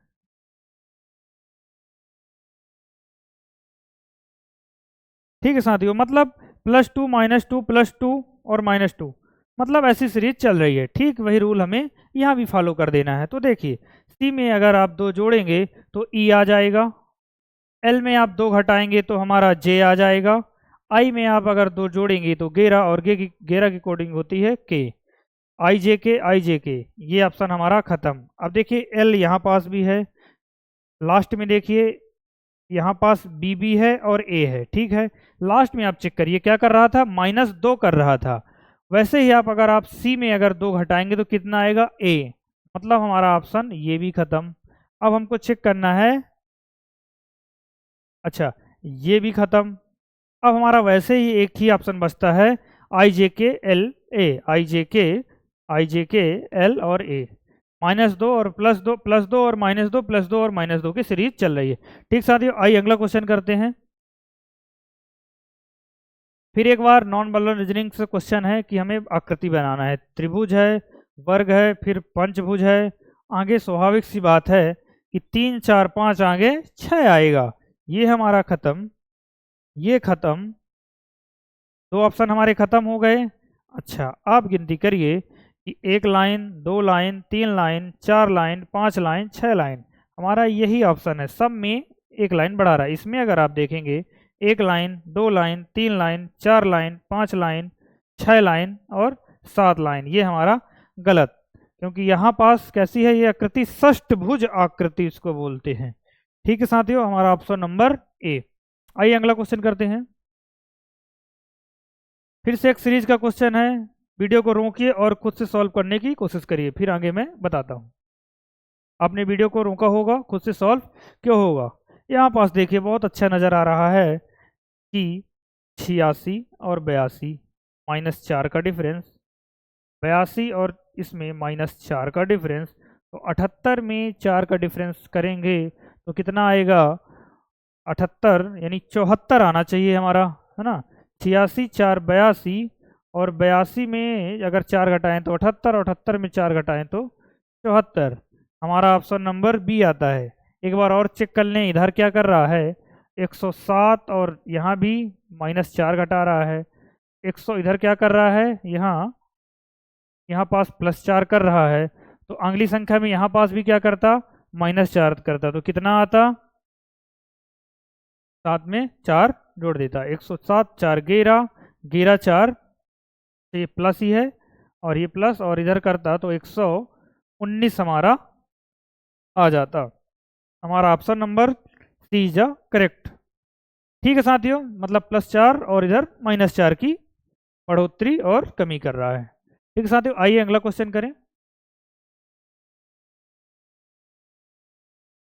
ठीक है साथियों, मतलब +2 -2 +2 और -2, मतलब ऐसी सीरीज चल रही है। ठीक वही रूल हमें यहाँ भी फॉलो कर देना है। तो देखिए, C में अगर आप 2 जोड़ेंगे तो E आ जाएगा, L में आप 2 घटाएंगे तो हमारा J आ जाएगा, I में आप अगर 2 जोड़ेंगे तो 11, और 11 की कोडिंग होती है K। I J K, ये ऑप्शन हमारा खत्म। अब देखिए L यहाँ पास भी है, लास्ट में देखिए यहाँ पास बी भी है और ए है। ठीक है, लास्ट में आप चेक करिए क्या कर रहा था, -2 कर रहा था। वैसे ही आप अगर आप सी में अगर 2 घटाएंगे तो कितना आएगा, ए, मतलब हमारा ऑप्शन ये भी खत्म। अब हमको चेक करना है, अच्छा ये भी खत्म। अब हमारा वैसे ही एक ही ऑप्शन बचता है, I J K L A, I J K L और A। -2 और +2, +2 और -2, +2 और -2 की सीरीज चल रही है। ठीक साथियों, आइए अगला क्वेश्चन करते हैं। फिर एक बार नॉन बॉलर रीजनिंग से क्वेश्चन है कि हमें आकृति बनाना है, त्रिभुज है, वर्ग है, फिर पंचभुज है। आगे स्वाभाविक सी बात है कि 3 4 5 आगे 6 आएगा। ये हमारा खत्म, ये खत्म, 2 ऑप्शन हमारे खत्म हो गए। अच्छा आप गिनती करिए कि 1 line, 2 line, 3 line, 4 line, 5 line, 6 line. हमारा यही ऑप्शन है, सब में एक लाइन बढ़ा रहा है। इसमें अगर आप देखेंगे 1 line, 2 line, 3 line, 4 line, 5 line, 6 line और 7 लाइन, ये हमारा गलत, क्योंकि यहाँ पास कैसी है ये आकृति, षष्ठभुज आकृति इसको बोलते हैं। ठीक है साथियों, हमारा ऑप्शन नंबर ए। आइए अगला क्वेश्चन करते हैं। फिर से एक सीरीज का क्वेश्चन है, वीडियो को रोकिए और खुद से सॉल्व करने की कोशिश करिए, फिर आगे मैं बताता हूँ। आपने वीडियो को रोका होगा, खुद से सॉल्व क्यों होगा। यहाँ पास देखिए बहुत अच्छा नज़र आ रहा है कि 86 और 82 -4 का डिफरेंस, 82 और इसमें -4 का डिफरेंस, तो 78 में 4 का डिफरेंस करेंगे तो कितना आएगा, 78 यानी 74 आना चाहिए हमारा, है ना। 86 4 82 और 82 में अगर 4 घटाएं तो 78, 78 में 4 घटाएं तो 74। हमारा ऑप्शन नंबर बी आता है। एक बार और चेक कर लें, इधर क्या कर रहा है 107 और यहाँ भी -4 घटा रहा है। 100 इधर क्या कर रहा है, यहाँ पास +4 कर रहा है, तो अगली संख्या में यहाँ पास भी क्या करता, -4 करता, तो कितना आता, 7 में 4 जोड़ देता, 107 4 11 11 4, तो ये प्लस ही है और ये प्लस, और इधर करता तो 119 हमारा आ जाता। हमारा option number C is correct. ठीक है साथियों, मतलब +4 और इधर -4 की बढ़ोतरी और कमी कर रहा है। ठीक है साथियों, आइए अगला क्वेश्चन करें।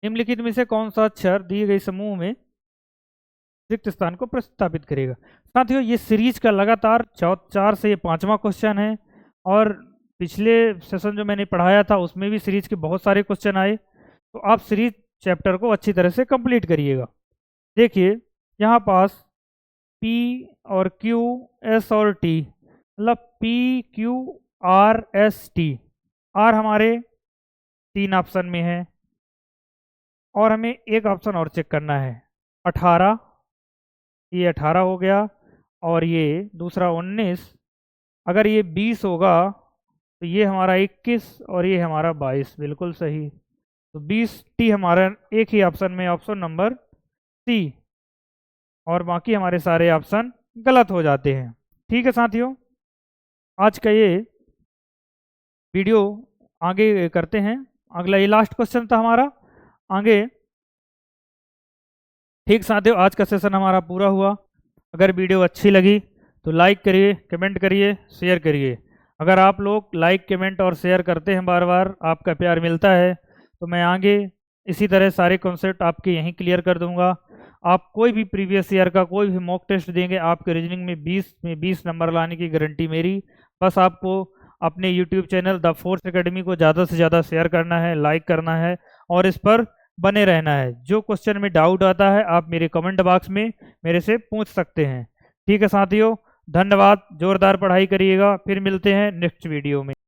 निम्नलिखित में से कौन सा अक्षर दिए गए समूह में रिक्त स्थान को प्रतिस्थापित करेगा। साथियों ये सीरीज का लगातार 4 से ये 5वां क्वेश्चन है, और पिछले सेशन जो मैंने पढ़ाया था उसमें भी सीरीज के बहुत सारे क्वेश्चन आए, तो आप सीरीज चैप्टर को अच्छी तरह से कंप्लीट करिएगा। देखिए यहाँ पास P और Q, S और T, मतलब P Q R S T, R हमारे 3 ऑप्शन में है, और हमें एक ऑप्शन और चेक करना है 18, ये 18 हो गया, और ये दूसरा 19, अगर ये 20 होगा तो ये हमारा 21 और ये हमारा 22, बिल्कुल सही। तो 20T हमारा एक ही ऑप्शन में, ऑप्शन नंबर सी, और बाकी हमारे सारे ऑप्शन गलत हो जाते हैं। ठीक है साथियों, आज का ये वीडियो आगे करते हैं, अगला ये लास्ट क्वेश्चन था हमारा आगे। ठीक साथियों, आज का सेशन हमारा पूरा हुआ। अगर वीडियो अच्छी लगी तो लाइक करिए, कमेंट करिए, शेयर करिए। अगर आप लोग लाइक कमेंट और शेयर करते हैं, बार बार आपका प्यार मिलता है, तो मैं आगे इसी तरह सारे कॉन्सेप्ट आपके यहीं क्लियर कर दूंगा। आप कोई भी प्रीवियस ईयर का कोई भी मॉक टेस्ट देंगे, आपके रीजनिंग में 20 नंबर लाने की गारंटी मेरी। बस आपको अपने YouTube channel the force academy को ज़्यादा से ज़्यादा शेयर करना है, लाइक करना है, और इस पर बने रहना है। जो क्वेश्चन में डाउट आता है आप मेरे कमेंट बॉक्स में मेरे से पूछ सकते हैं। ठीक है साथियों, धन्यवाद, जोरदार पढ़ाई करिएगा, फिर मिलते हैं नेक्स्ट वीडियो में।